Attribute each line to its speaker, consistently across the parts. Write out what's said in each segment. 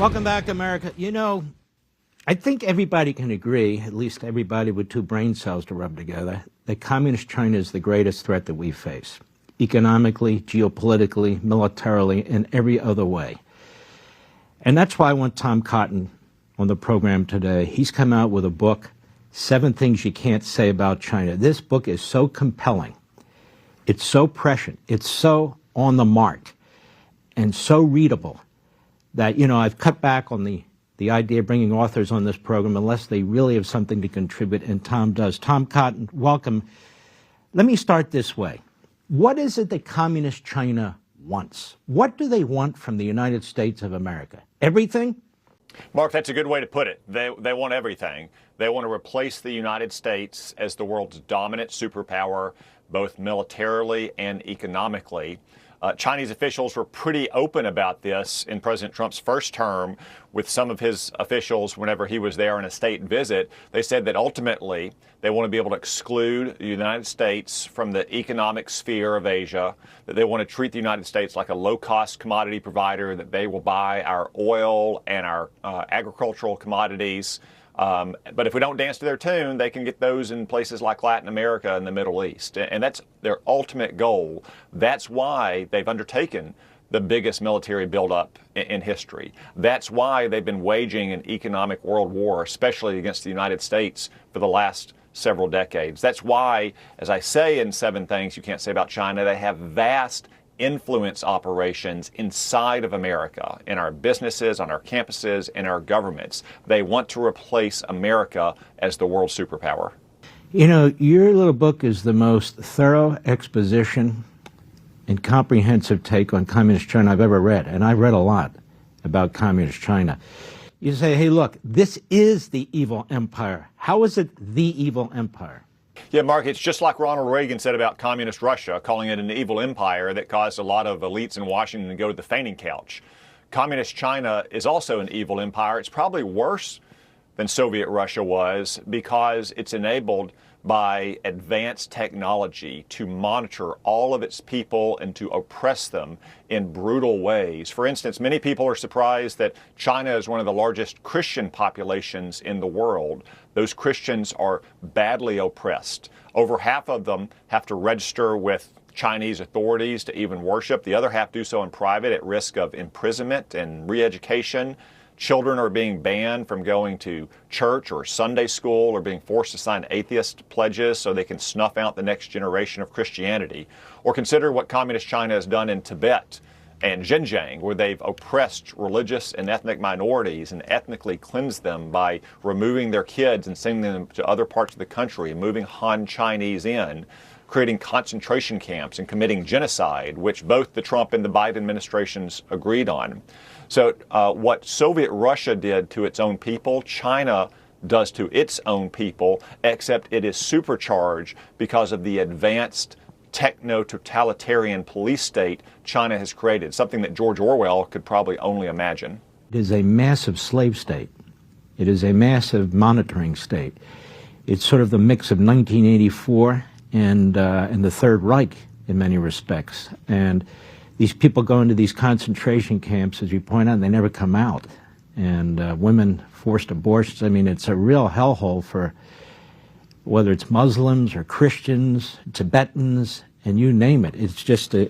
Speaker 1: Welcome back, America. You know, I think everybody can agree, at least everybody with two brain cells to rub together, that communist China is the greatest threat that we face, economically, geopolitically, militarily, and every other way. And that's why I want Tom Cotton on the program today. He's come out with a book, 7 Things You Can't Say About China. This book is so compelling. It's so prescient. It's so on the mark and so readable that, you know, I've cut back on the idea of bringing authors on this program unless they really have something to contribute, and Tom does. Tom Cotton, welcome. Let me start this way. What is it that communist China wants? What do they want from the United States of America? Everything?
Speaker 2: Mark, that's a good way to put it. They want everything. They want to replace the United States as the world's dominant superpower, both militarily and economically. Chinese officials were pretty open about this in President Trump's first term with some of his officials whenever he was there on a state visit. They said that ultimately they want to be able to exclude the United States from the economic sphere of Asia, that they want to treat the United States like a low-cost commodity provider, that they will buy our oil and our agricultural commodities. But if we don't dance to their tune, they can get those in places like Latin America and the Middle East. And that's their ultimate goal. That's why they've undertaken the biggest military buildup in history. That's why they've been waging an economic world war, especially against the United States, for the last several decades. That's why, as I say in 7 Things You Can't Say About China, they have vast influence operations inside of America, in our businesses, on our campuses, in our governments. They want to replace America as the world superpower.
Speaker 1: You know, your little book is the most thorough exposition and comprehensive take on communist China I've ever read, and I've read a lot about communist China. You say, hey, look, this is the evil empire. How is it the evil empire?
Speaker 2: Yeah, Mark, it's just like Ronald Reagan said about communist Russia, calling it an evil empire that caused a lot of elites in Washington to go to the fainting couch. Communist China is also an evil empire. It's probably worse than Soviet Russia was because it's enabled by advanced technology to monitor all of its people and to oppress them in brutal ways. For instance, many people are surprised that China is one of the largest Christian populations in the world. Those Christians are badly oppressed. Over half of them have to register with Chinese authorities to even worship. The other half do so in private at risk of imprisonment and re-education. Children are being banned from going to church or Sunday school or being forced to sign atheist pledges so they can snuff out the next generation of Christianity. Or consider what communist China has done in Tibet and Xinjiang, where they've oppressed religious and ethnic minorities and ethnically cleansed them by removing their kids and sending them to other parts of the country and moving Han Chinese in, creating concentration camps and committing genocide, which both the Trump and the Biden administrations agreed on. So what Soviet Russia did to its own people, China does to its own people, except it is supercharged because of the advanced techno-totalitarian police state China has created, something that George Orwell could probably only imagine.
Speaker 1: It is a massive slave state. It is a massive monitoring state. It's sort of the mix of 1984 and the Third Reich in many respects. And these people go into these concentration camps, as you point out, and they never come out. And women forced abortions. I mean, it's a real hellhole for whether it's Muslims or Christians, Tibetans, and you name it. It's just a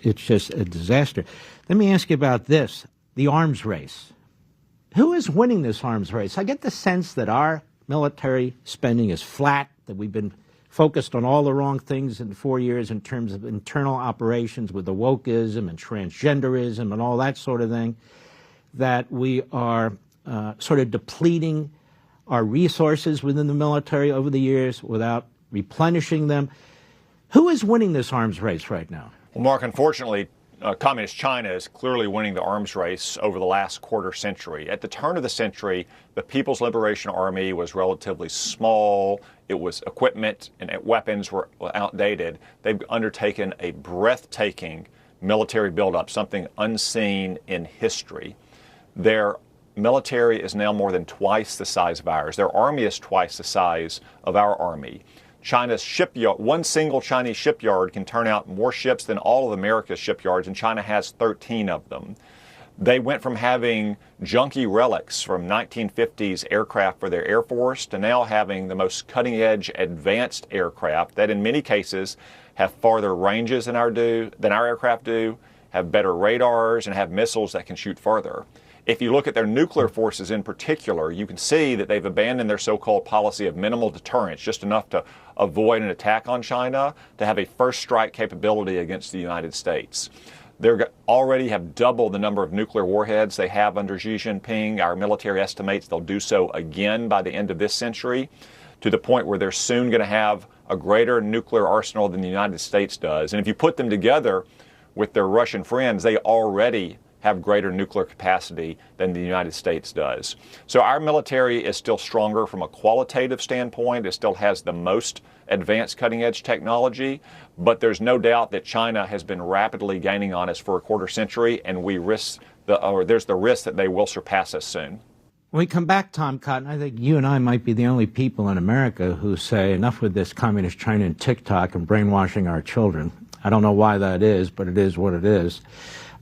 Speaker 1: disaster. Let me ask you about this, the arms race. Who is winning this arms race? I get the sense that our military spending is flat, that we've been focused on all the wrong things in 4 years in terms of internal operations with the wokeism and transgenderism and all that sort of thing, that we are sort of depleting our resources within the military over the years without replenishing them. Who is winning this arms race right now?
Speaker 2: Well, Mark, unfortunately, Communist China is clearly winning the arms race over the last quarter century. At the turn of the century, the People's Liberation Army was relatively small. It was equipment and weapons were outdated. They've undertaken a breathtaking military buildup, something unseen in history. Their military is now more than twice the size of ours. Their army is twice the size of our army. China's shipyard, one single Chinese shipyard can turn out more ships than all of America's shipyards, and China has 13 of them. They went from having junky relics from 1950s aircraft for their Air Force to now having the most cutting-edge advanced aircraft that in many cases have farther ranges than our aircraft do, have better radars, and have missiles that can shoot farther. If you look at their nuclear forces in particular, you can see that they've abandoned their so-called policy of minimal deterrence, just enough to avoid an attack on China, to have a first strike capability against the United States. They already have doubled the number of nuclear warheads they have under Xi Jinping. Our military estimates they'll do so again by the end of this century, to the point where they're soon going to have a greater nuclear arsenal than the United States does. And if you put them together with their Russian friends, they already have greater nuclear capacity than the United States does. So our military is still stronger from a qualitative standpoint. It still has the most advanced cutting-edge technology, but there's no doubt that China has been rapidly gaining on us for a quarter century, and there's the risk that they will surpass us soon.
Speaker 1: When we come back, Tom Cotton, I think you and I might be the only people in America who say enough with this communist China and TikTok and brainwashing our children. I don't know why that is, but it is what it is.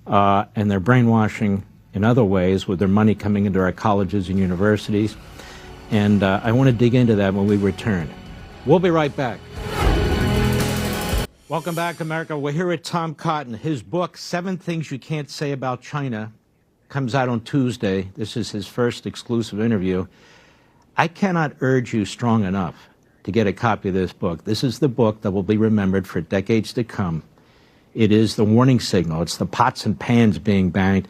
Speaker 1: And they're brainwashing in other ways with their money coming into our colleges and universities. And I want to dig into that when we return. We'll be right back. Welcome back, America. We're here with Tom Cotton. His book, 7 Things You Can't Say About China, comes out on Tuesday. This is his first exclusive interview. I cannot urge you strong enough to get a copy of this book. This is the book that will be remembered for decades to come. It is the warning signal. It's the pots and pans being banged,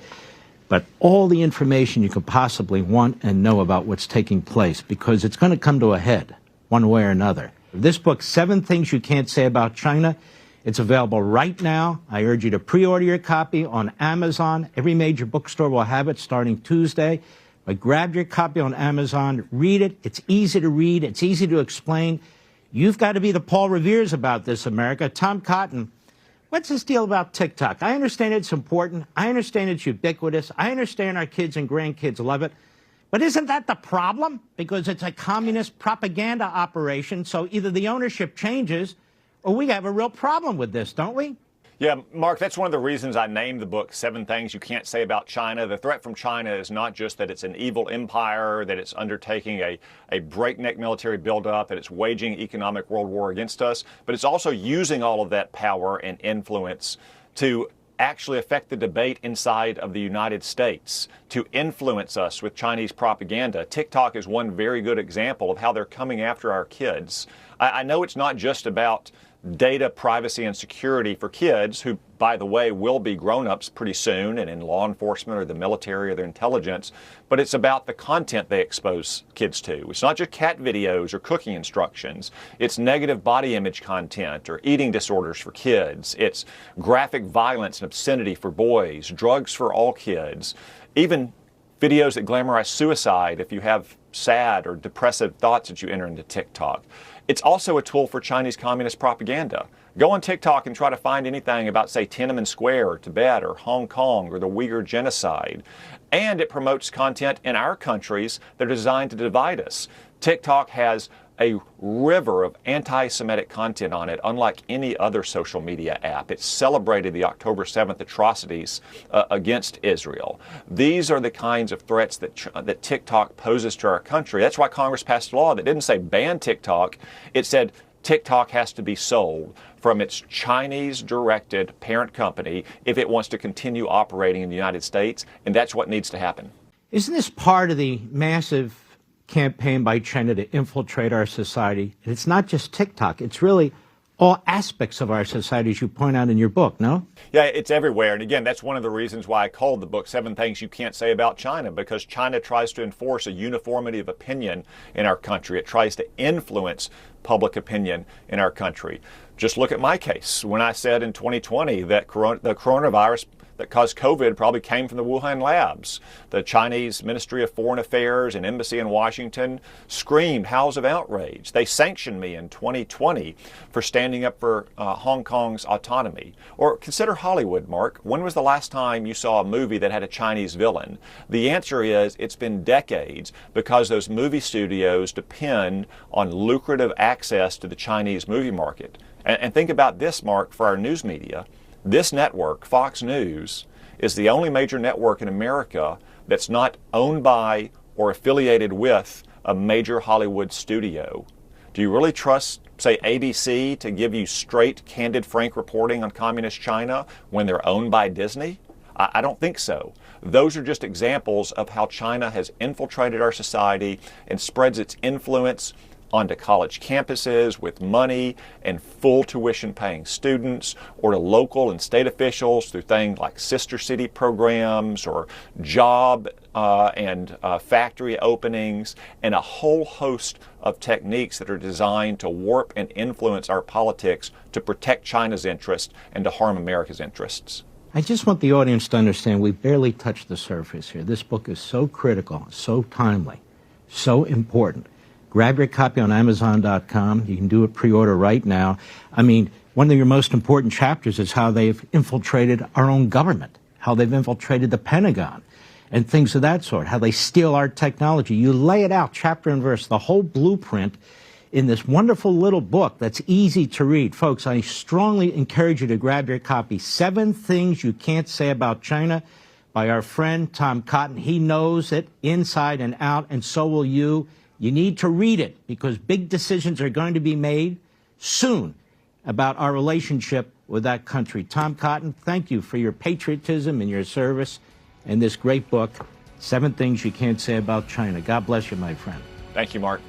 Speaker 1: but all the information you could possibly want and know about what's taking place, because it's going to come to a head one way or another. This book, 7 Things You Can't Say About China, it's available right now. I urge you to pre-order your copy on Amazon. Every major bookstore will have it starting Tuesday. But grab your copy on Amazon, read it. It's easy to read. It's easy to explain. You've got to be the Paul Revere's about this, America. Tom Cotton, what's this deal about TikTok? I understand it's important. I understand it's ubiquitous. I understand our kids and grandkids love it. But isn't that the problem? Because it's a communist propaganda operation, so either the ownership changes or we have a real problem with this, don't we?
Speaker 2: Yeah, Mark, that's one of the reasons I named the book 7 Things You Can't Say About China. The threat from China is not just that it's an evil empire, that it's undertaking a breakneck military buildup, that it's waging economic world war against us, but it's also using all of that power and influence to actually affect the debate inside of the United States, to influence us with Chinese propaganda. TikTok is one very good example of how they're coming after our kids. I know it's not just about data privacy and security for kids who, by the way, will be grown-ups pretty soon and in law enforcement or the military or their intelligence, but it's about the content they expose kids to. It's not just cat videos or cooking instructions. It's negative body image content or eating disorders for kids. It's graphic violence and obscenity for boys, drugs for all kids, even videos that glamorize suicide if you have sad or depressive thoughts that you enter into TikTok. It's also a tool for Chinese communist propaganda. Go on TikTok and try to find anything about, say, Tiananmen Square or Tibet or Hong Kong or the Uyghur genocide. And it promotes content in our countries that are designed to divide us. TikTok has a river of anti-Semitic content on it, unlike any other social media app. It celebrated the October 7th atrocities against Israel. These are the kinds of threats that TikTok poses to our country. That's why Congress passed a law that didn't say ban TikTok. It said TikTok has to be sold from its Chinese-directed parent company if it wants to continue operating in the United States, and that's what needs to happen.
Speaker 1: Isn't this part of the massive campaign by China to infiltrate our society? And it's not just TikTok. It's really all aspects of our society, as you point out in your book, no?
Speaker 2: Yeah, it's everywhere. And again, that's one of the reasons why I called the book 7 Things You Can't Say About China, because China tries to enforce a uniformity of opinion in our country. It tries to influence public opinion in our country. Just look at my case. When I said in 2020 that the coronavirus that caused COVID probably came from the Wuhan labs, the Chinese Ministry of Foreign Affairs and Embassy in Washington screamed howls of outrage. They sanctioned me in 2020 for standing up for Hong Kong's autonomy. Or consider Hollywood, Mark. When was the last time you saw a movie that had a Chinese villain? The answer is it's been decades, because those movie studios depend on lucrative access to the Chinese movie market. And think about this, Mark, for our news media. This network, Fox News, is the only major network in America that's not owned by or affiliated with a major Hollywood studio. Do you really trust, say, ABC to give you straight, candid, frank reporting on communist China when they're owned by Disney? I don't think so. Those are just examples of how China has infiltrated our society and spreads its influence onto college campuses with money and full tuition paying students, or to local and state officials through things like sister city programs or job and factory openings, and a whole host of techniques that are designed to warp and influence our politics to protect China's interests and to harm America's interests.
Speaker 1: I just want the audience to understand we barely touched the surface here. This book is so critical, so timely, so important. Grab your copy on Amazon.com. You can do a pre-order right now. I mean, one of your most important chapters is how they've infiltrated our own government, how they've infiltrated the Pentagon, and things of that sort, how they steal our technology. You lay it out, chapter and verse, the whole blueprint in this wonderful little book that's easy to read. Folks, I strongly encourage you to grab your copy, 7 Things You Can't Say About China, by our friend Tom Cotton. He knows it inside and out, and so will you. You need to read it because big decisions are going to be made soon about our relationship with that country. Tom Cotton, thank you for your patriotism and your service and this great book, 7 Things You Can't Say About China. God bless you, my friend.
Speaker 2: Thank you, Mark.